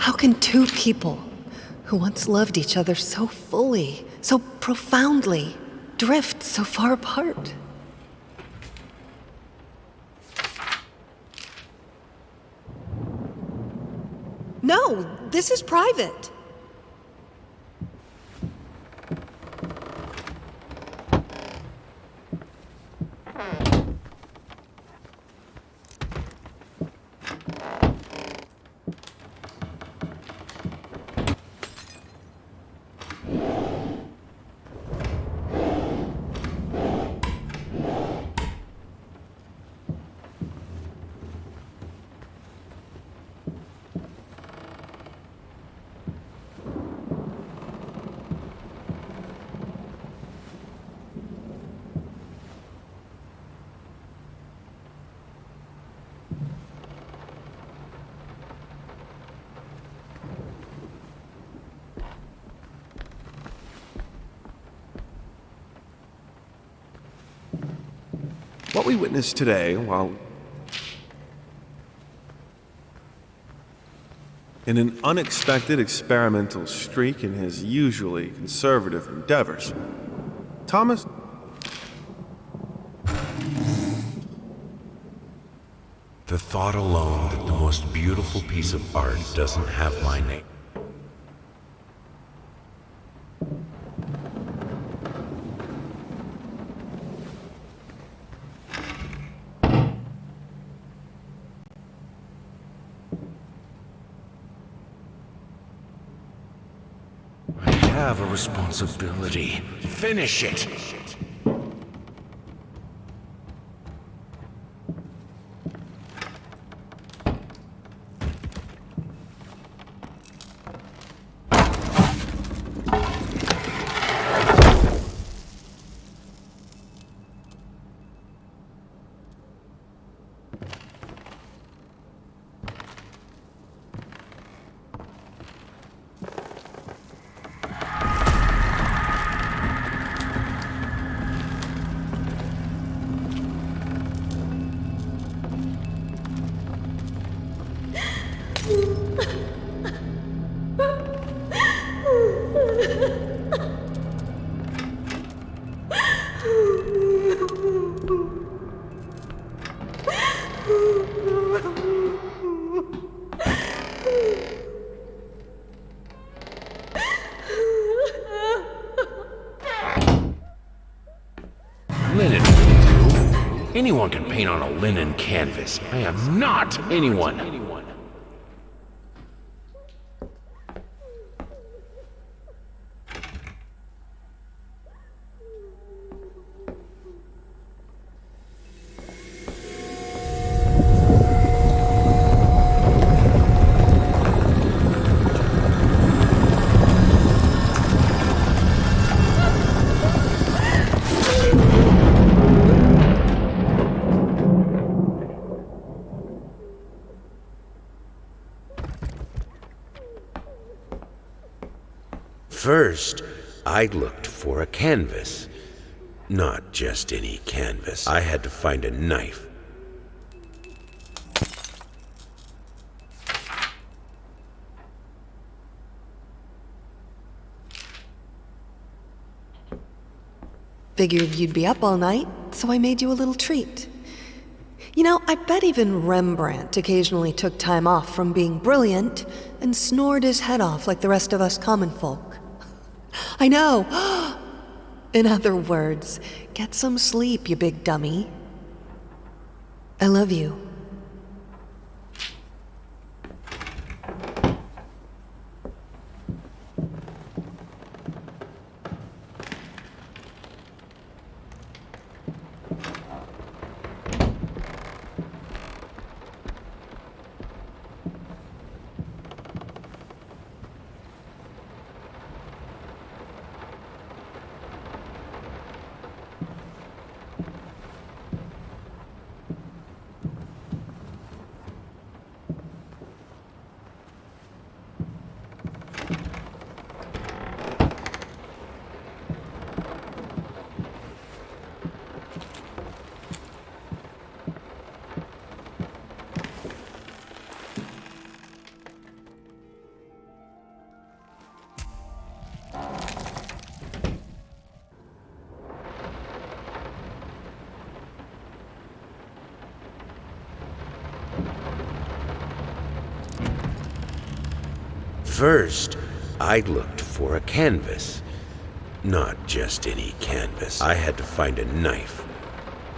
How can two people who once loved each other so fully, so profoundly, drift so far apart? No, this is private. What we witnessed today, while in an unexpected experimental streak in his usually conservative endeavors, Thomas... The thought alone that the most beautiful piece of art doesn't have my name. I have a responsibility. Finish it! Linen will do. Anyone can paint on a linen canvas. I am not anyone. First, I looked for a canvas. Not just any canvas. I had to find a knife. Figured you'd be up all night, so I made you a little treat. You know, I bet even Rembrandt occasionally took time off from being brilliant and snored his head off like the rest of us common folk. I know. In other words, get some sleep, you big dummy. I love you. First, I looked for a canvas. Not just any canvas. I had to find a knife.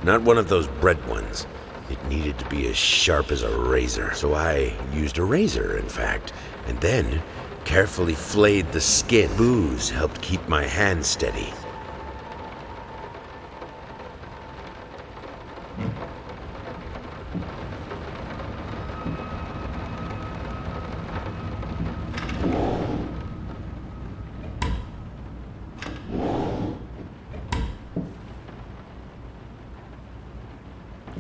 Not one of those bread ones. It needed to be as sharp as a razor. So I used a razor, in fact, and then carefully flayed the skin. Booze helped keep my hand steady.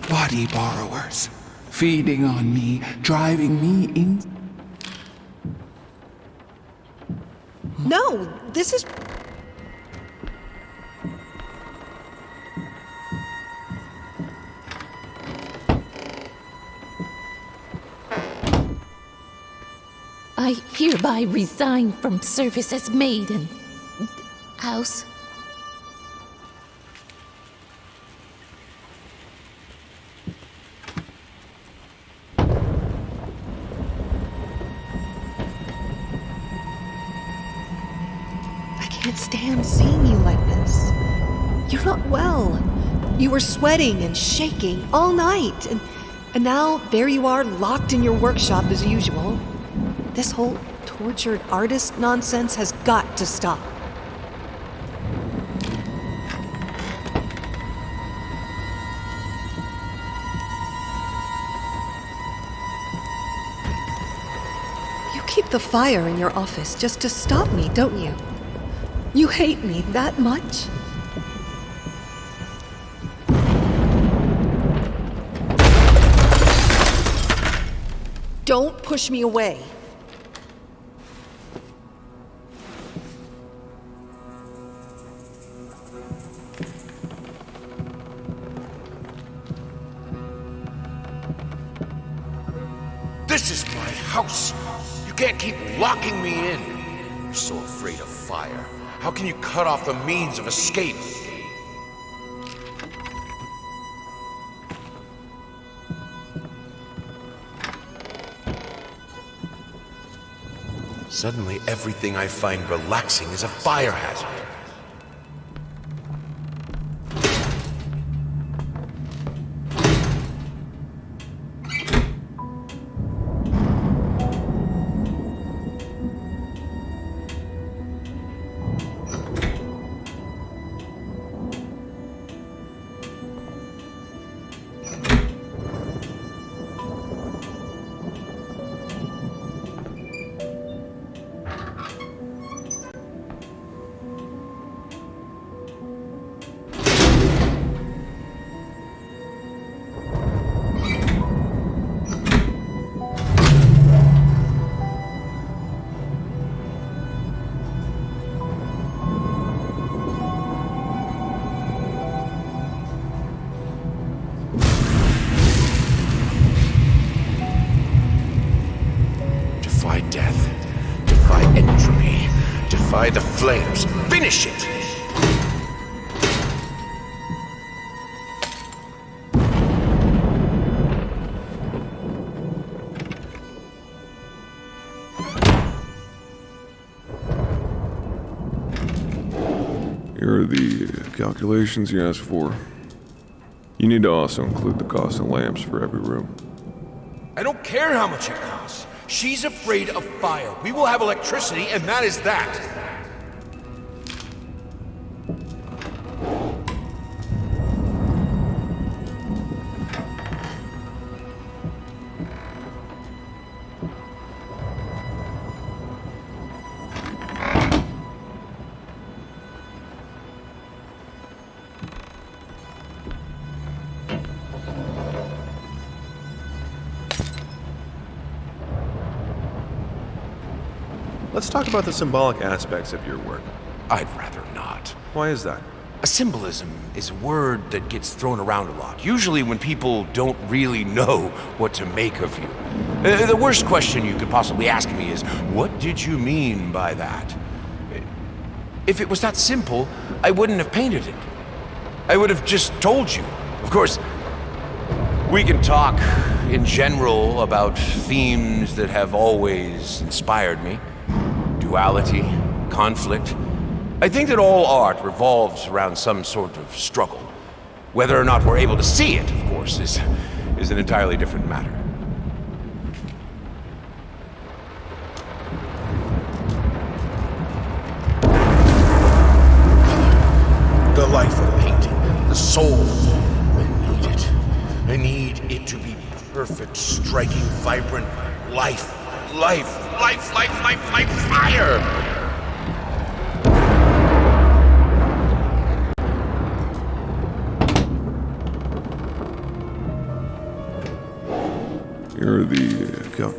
Body borrowers, feeding on me, driving me in. No, this is. I hereby resign from service as maid and house. I can't stand seeing you like this. You're not well. You were sweating and shaking all night, and now there you are, locked in your workshop as usual. This whole tortured artist nonsense has got to stop. You keep the fire in your office just to stop me, don't you? You hate me that much? Don't push me away. This is my house. You can't keep locking me in. You're so afraid of fire. How can you cut off the means of escape? Suddenly, everything I find relaxing is a fire hazard. Defy death. Defy entropy. Defy the flames. Finish it! Here are the calculations you asked for. You need to also include the cost of lamps for every room. I don't care how much it costs. She's afraid of fire. We will have electricity, and that is that. Let's talk about the symbolic aspects of your work. I'd rather not. Why is that? A symbolism is a word that gets thrown around a lot, usually when people don't really know what to make of you. The worst question you could possibly ask me is, what did you mean by that? If it was that simple, I wouldn't have painted it. I would have just told you. Of course, we can talk in general about themes that have always inspired me. duality, conflict. I think that all art revolves around some sort of struggle. Whether or not we're able to see it, of course, is an entirely different matter. The life of painting, the soul. I need it. I need it to be perfect, striking, vibrant life. Life, fire! You're the go.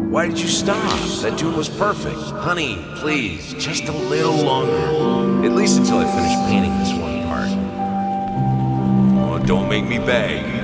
Why did you stop? That tune was perfect. Honey, please, just a little longer. At least until I finish painting this one part. Oh, don't make me beg.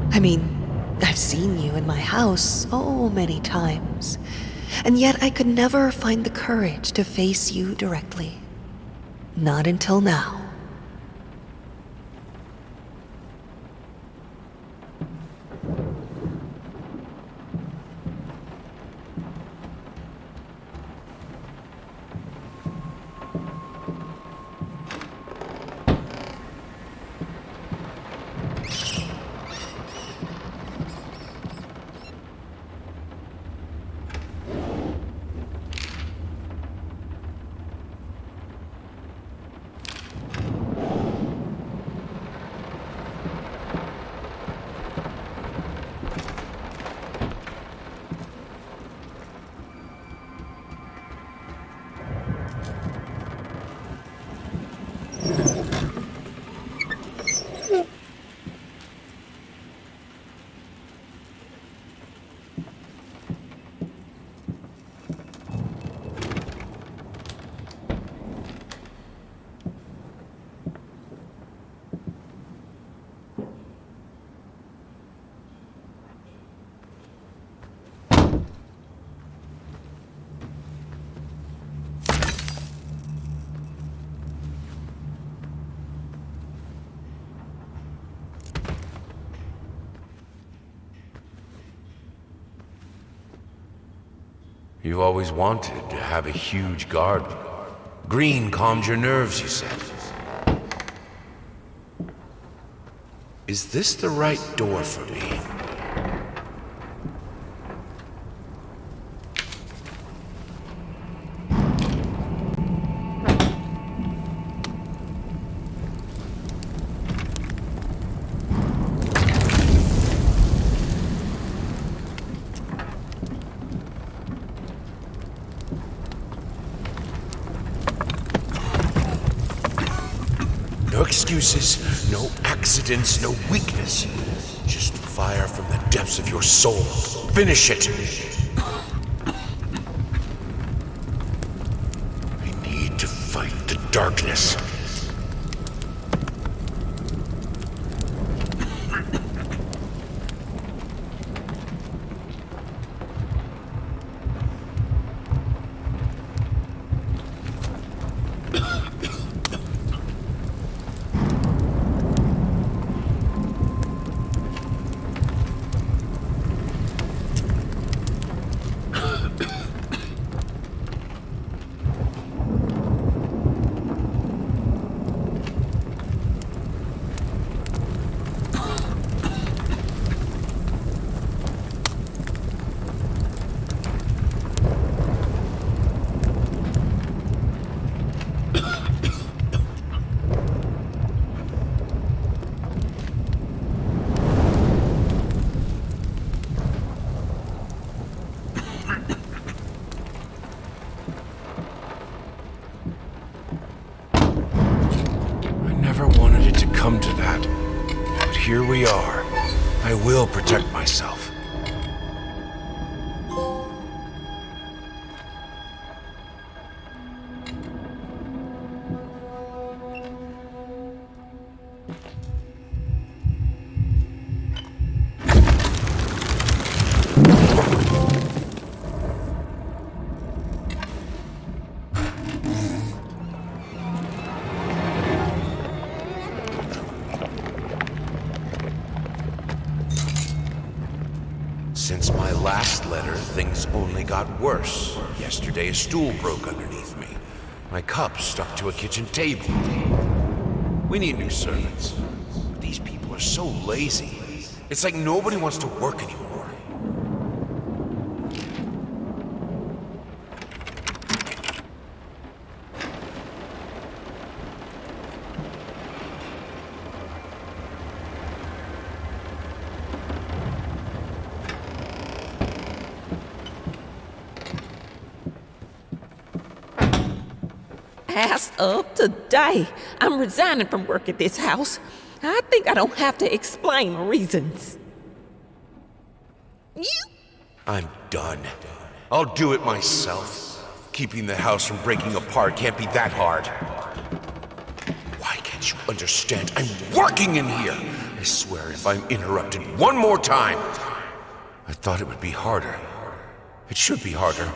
I mean, I've seen you in my house so many times, and yet I could never find the courage to face you directly. Not until now. You always wanted to have a huge garden. Green calmed your nerves, you said. Is this the right door for me? excuses, no accidents, no weakness. Just fire from the depths of your soul. Finish it! I need to fight the darkness. Come to that. But here we are. I will protect myself. Since my last letter, things only got worse. Yesterday, a stool broke underneath me. My cup stuck to a kitchen table. We need new servants. These people are so lazy. It's like nobody wants to work anymore. As of today, I'm resigning from work at this house. I think I don't have to explain reasons. I'm done. I'll do it myself. Keeping the house from breaking apart can't be that hard. Why can't you understand? I'm working in here! I swear if I'm interrupted one more time, I thought it would be harder. It should be harder.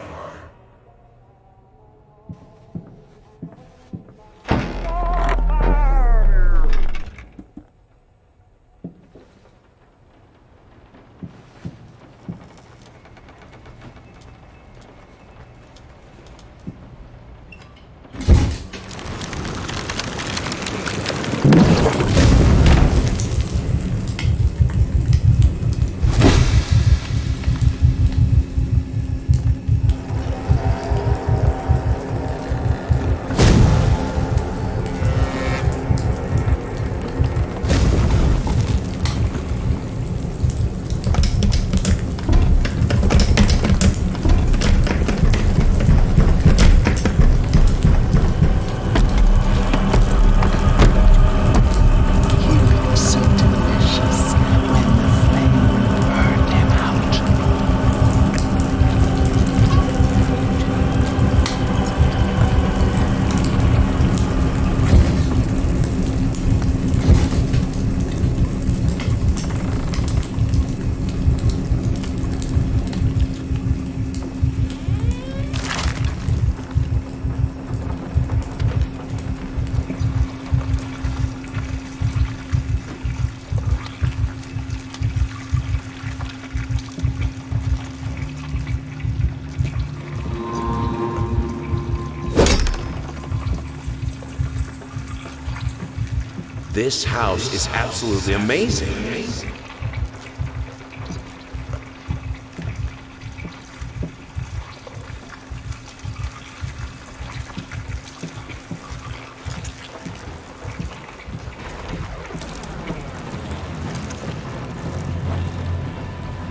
This house is absolutely amazing.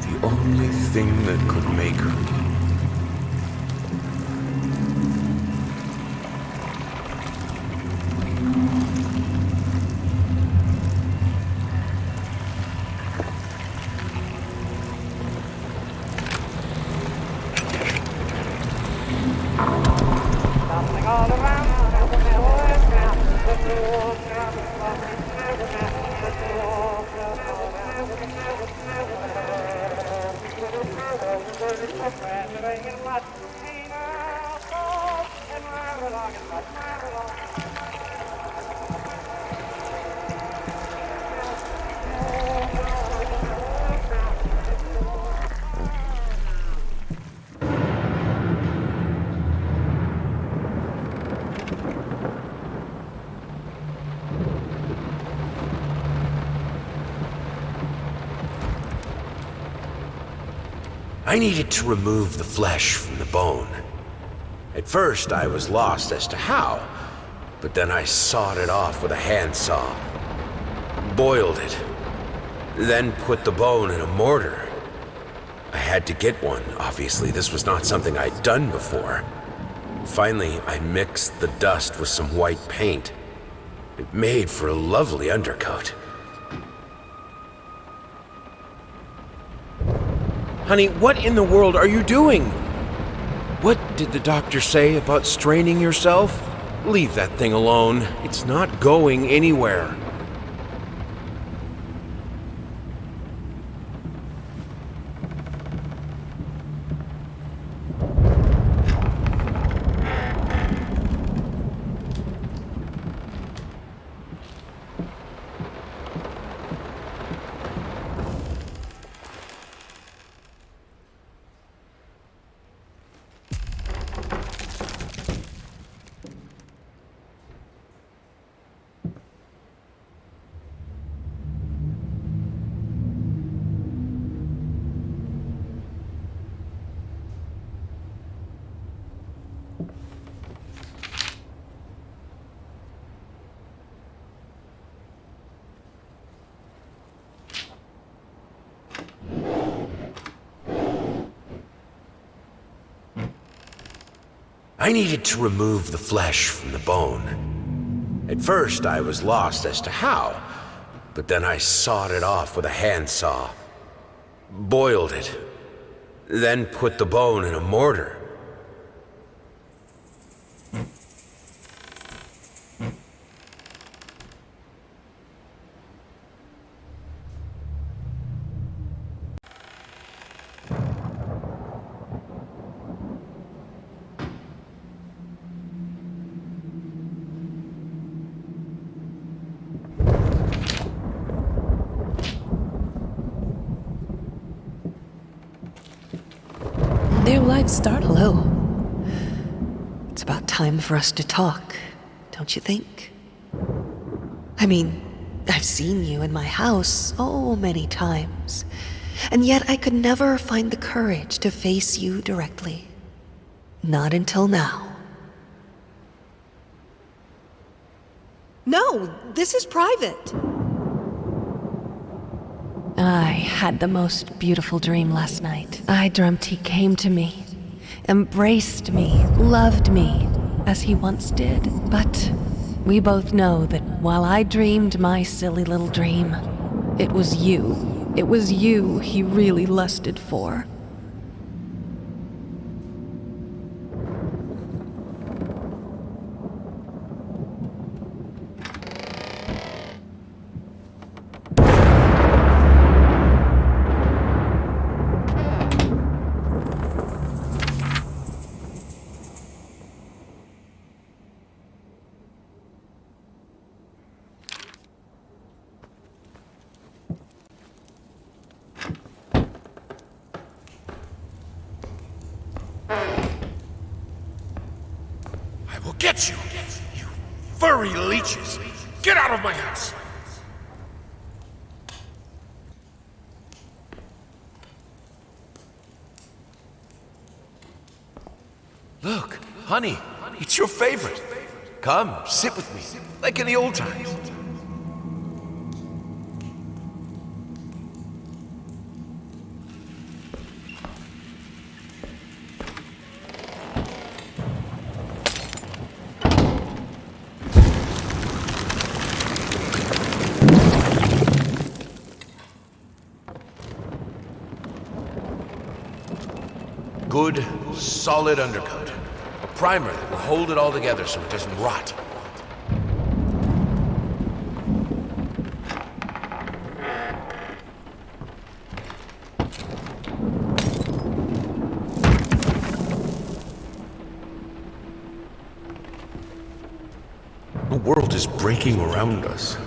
The only thing that could make her I needed to remove the flesh from the bone. At first, I was lost as to how, but then I sawed it off with a handsaw, boiled it, then put the bone in a mortar. I had to get one, obviously. This was not something I'd done before. Finally, I mixed the dust with some white paint. It made for a lovely undercoat. Honey, what in the world are you doing? What did the doctor say about straining yourself? Leave that thing alone. It's not going anywhere. I needed to remove the flesh from the bone. At first, I was lost as to how, but then I sawed it off with a handsaw, boiled it, then put the bone in a mortar. Their lives start low. Hello. It's about time for us to talk, don't you think? I mean, I've seen you in my house so many times, and yet I could never find the courage to face you directly. Not until now. No, this is private. I had the most beautiful dream last night. I dreamt he came to me, embraced me, loved me, as he once did. But we both know that while I dreamed my silly little dream, it was you. It was you he really lusted for. I will get you, you furry leeches. Get out of my house. Look, honey, it's your favorite. Come, sit with me, like in the old times. Good, solid undercoat. A primer that will hold it all together so it doesn't rot. The world is breaking around us.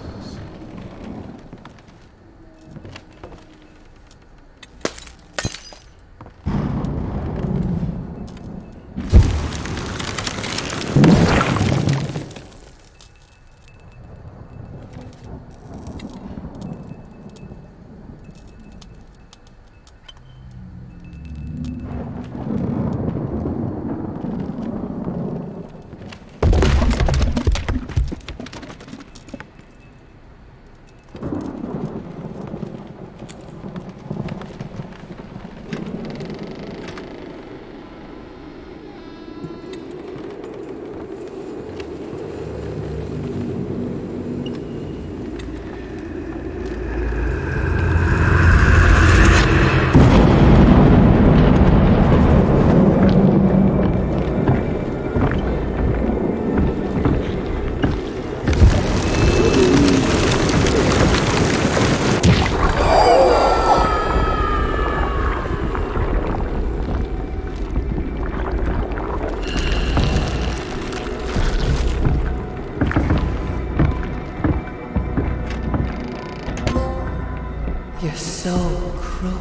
You're so cruel.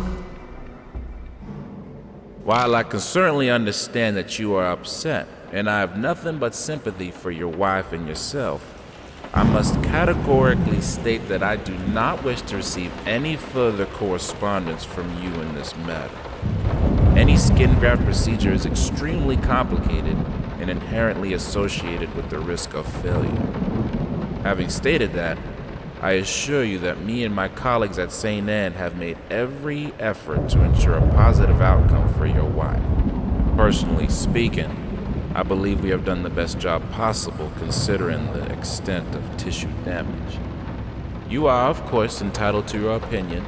While I can certainly understand that you are upset, and I have nothing but sympathy for your wife and yourself, I must categorically state that I do not wish to receive any further correspondence from you in this matter. Any skin graft procedure is extremely complicated and inherently associated with the risk of failure. Having stated that, I assure you that me and my colleagues at St. Anne have made every effort to ensure a positive outcome for your wife. Personally speaking, I believe we have done the best job possible considering the extent of tissue damage. You are, of course, entitled to your opinion,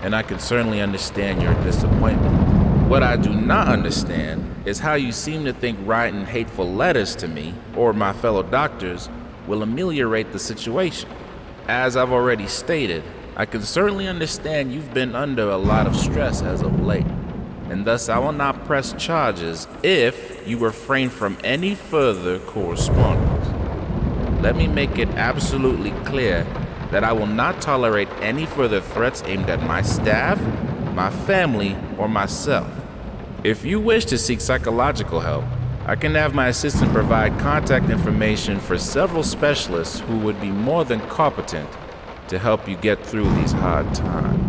and I can certainly understand your disappointment. What I do not understand is how you seem to think writing hateful letters to me or my fellow doctors will ameliorate the situation. As I've already stated, I can certainly understand you've been under a lot of stress as of late, and thus I will not press charges if you refrain from any further correspondence. Let me make it absolutely clear that I will not tolerate any further threats aimed at my staff, my family, or myself. If you wish to seek psychological help, I can have my assistant provide contact information for several specialists who would be more than competent to help you get through these hard times.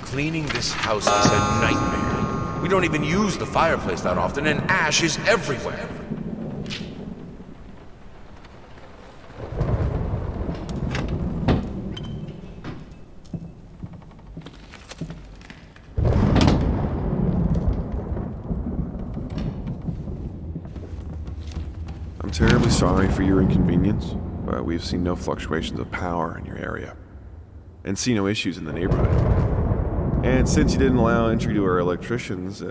Cleaning this house is a nightmare. We don't even use the fireplace that often, and ash is everywhere. I'm terribly sorry for your inconvenience, but we've seen no fluctuations of power in your area, and see no issues in the neighborhood. And since you didn't allow entry to our electricians,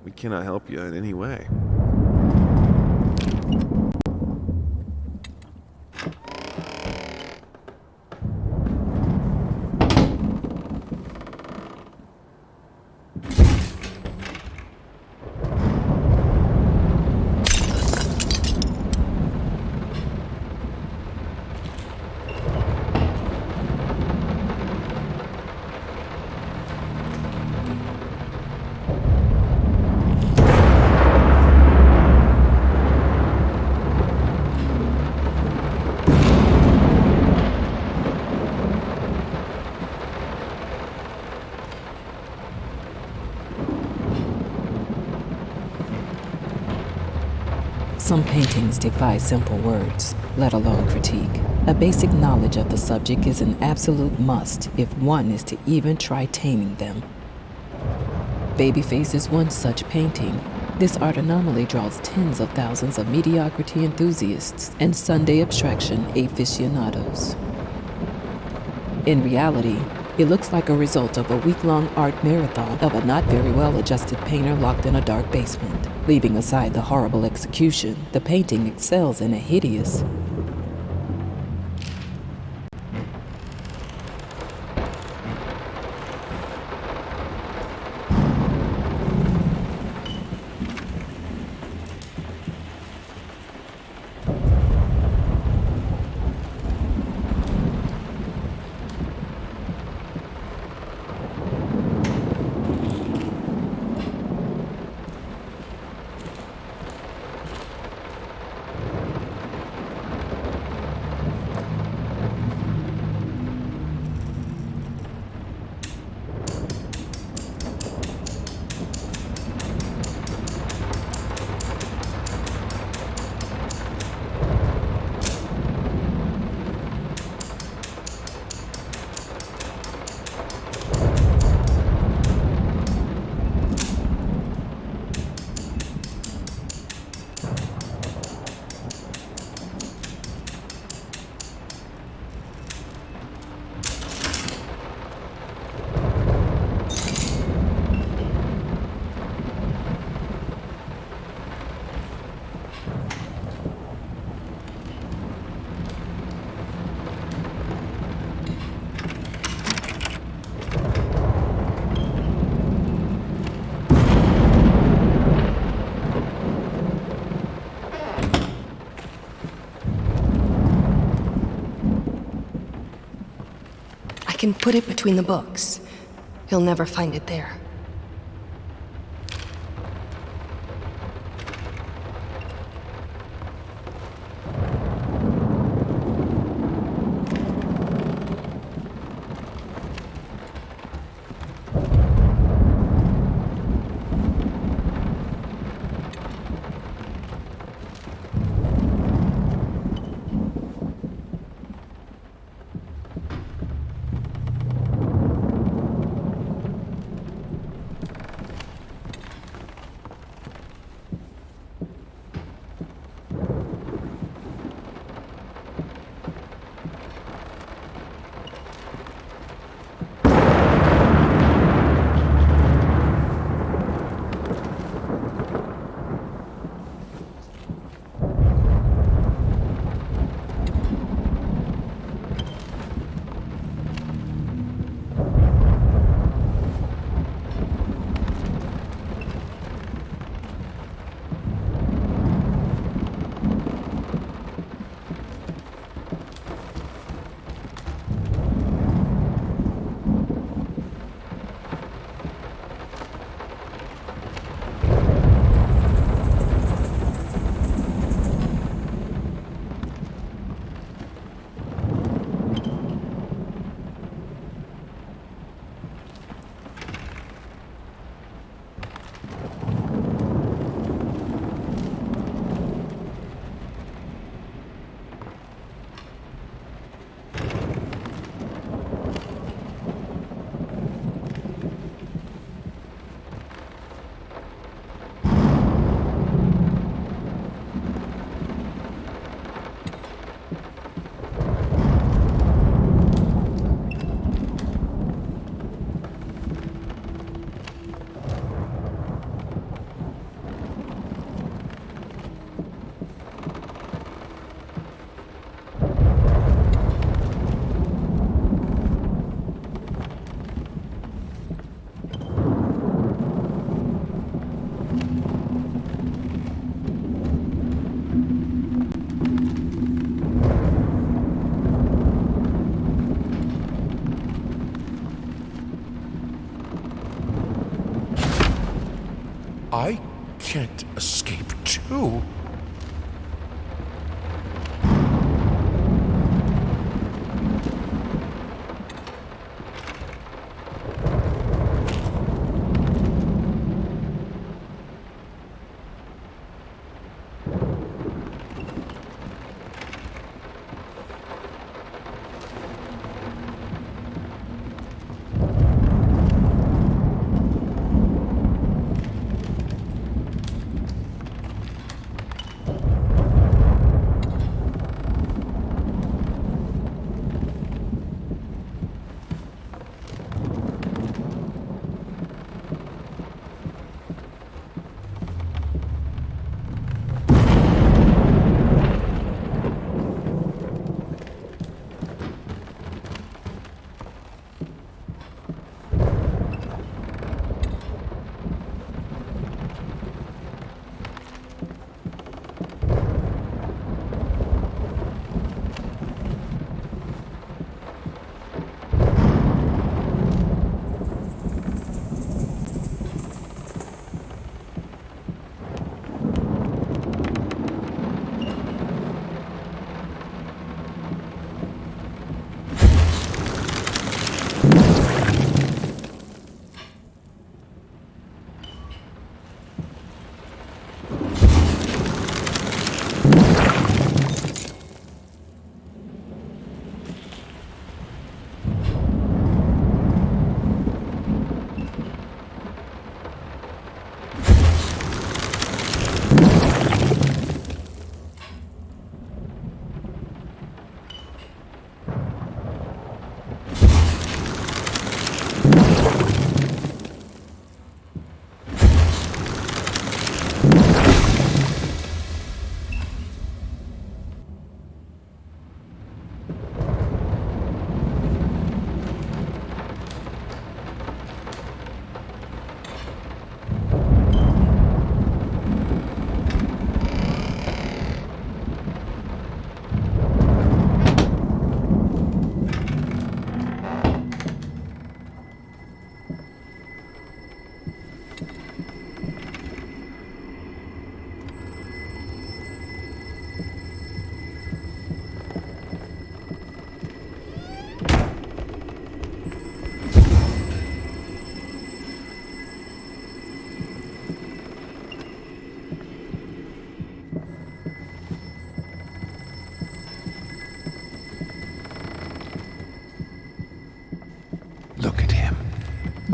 we cannot help you in any way. Some paintings defy simple words, let alone critique. A basic knowledge of the subject is an absolute must if one is to even try taming them. Babyface is one such painting. This art anomaly draws tens of thousands of mediocrity enthusiasts and Sunday abstraction aficionados. In reality, it looks like a result of a week-long art marathon of a not very well-adjusted painter locked in a dark basement. Leaving aside the horrible execution, the painting excels in a hideous, I can put it between the books. He'll never find it there. I can't escape too.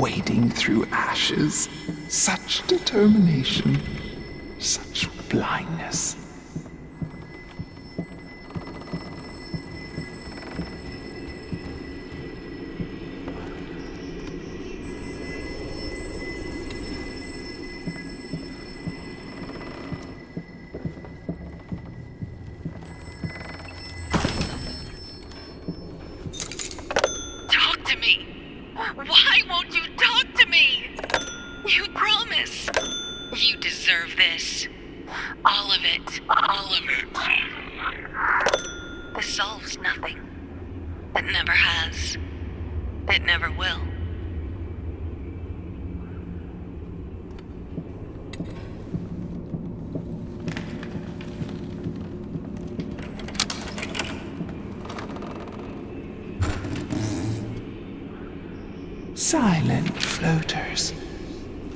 wading through ashes. Such determination, such blindness. Talk to me. Why won't you talk to me? You promise. You deserve this. All of it. All of it. This solves nothing. It never has. It never will. Silent floaters.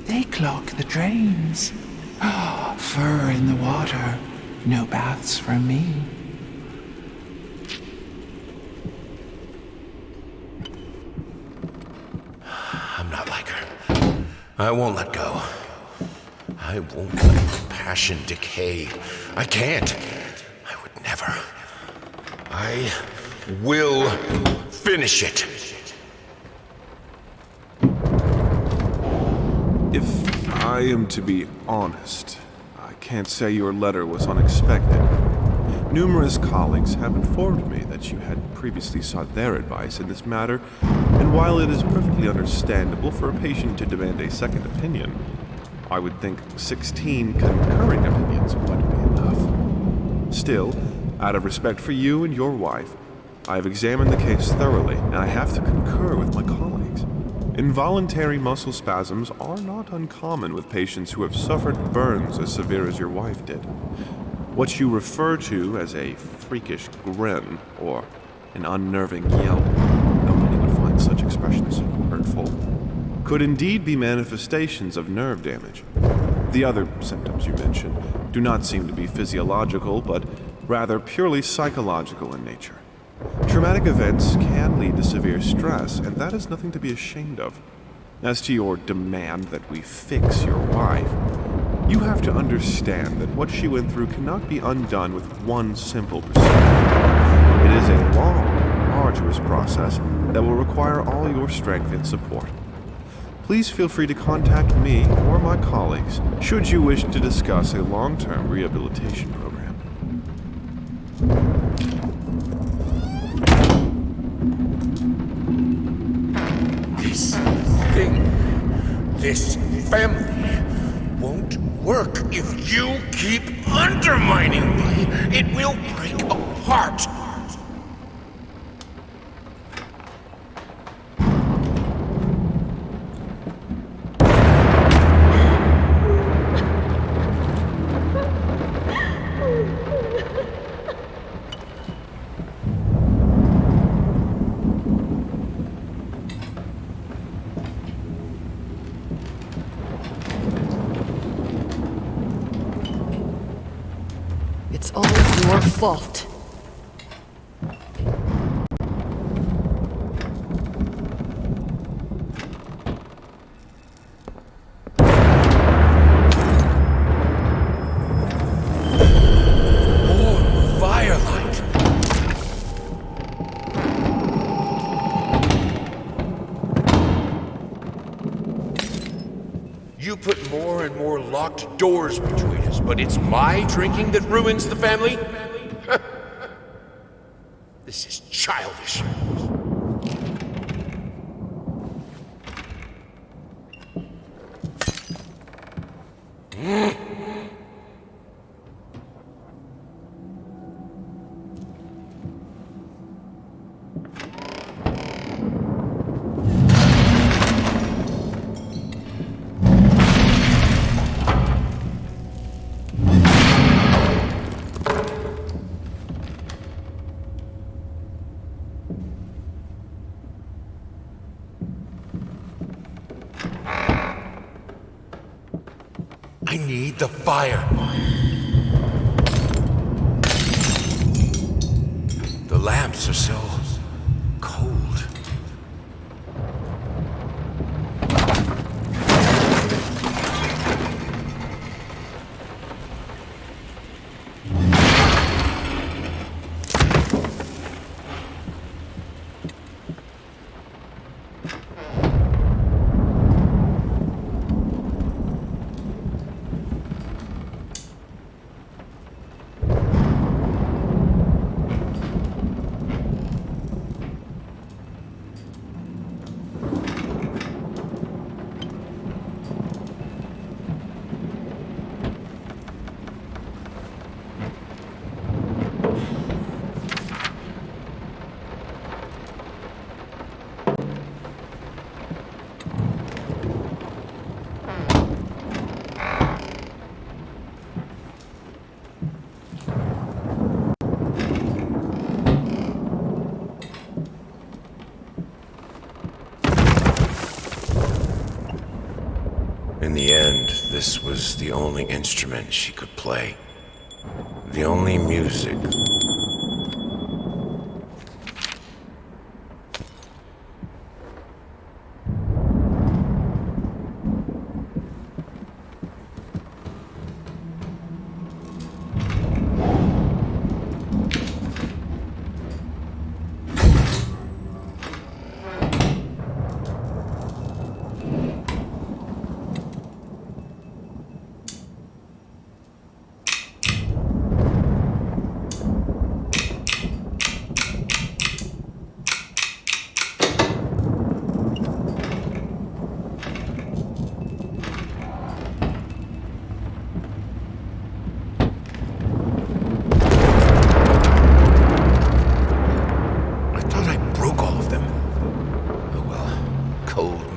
They clog the drains. Ah, fur in the water. No baths from me. I'm not like her. I won't let go. I won't let my passion decay. I can't. I would never. I will finish it. If I am to be honest, I can't say your letter was unexpected. Numerous colleagues have informed me that you had previously sought their advice in this matter, and while it is perfectly understandable for a patient to demand a second opinion, I would think 16 concurring opinions would be enough. Still, out of respect for you and your wife, I have examined the case thoroughly, and I have to concur with my colleagues. Involuntary muscle spasms are not uncommon with patients who have suffered burns as severe as your wife did. What you refer to as a freakish grin or an unnerving yelp, though many would find such expressions hurtful, could indeed be manifestations of nerve damage. The other symptoms you mentioned do not seem to be physiological, but rather purely psychological in nature. Traumatic events can lead to severe stress, and that is nothing to be ashamed of. As to your demand that we fix your wife, you have to understand that what she went through cannot be undone with one simple procedure. It is a long, arduous process that will require all your strength and support. Please feel free to contact me or my colleagues should you wish to discuss a long-term rehabilitation program. This thing, this family won't work if you keep undermining me. It will break apart. It's all your fault. More firelight. You put more and more locked doors between us, but it's my drinking that ruins the family? This is childish. I need the fire. The lamps are so cold. In the end, this was the only instrument she could play. The only music.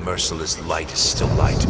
Merciless light is still light.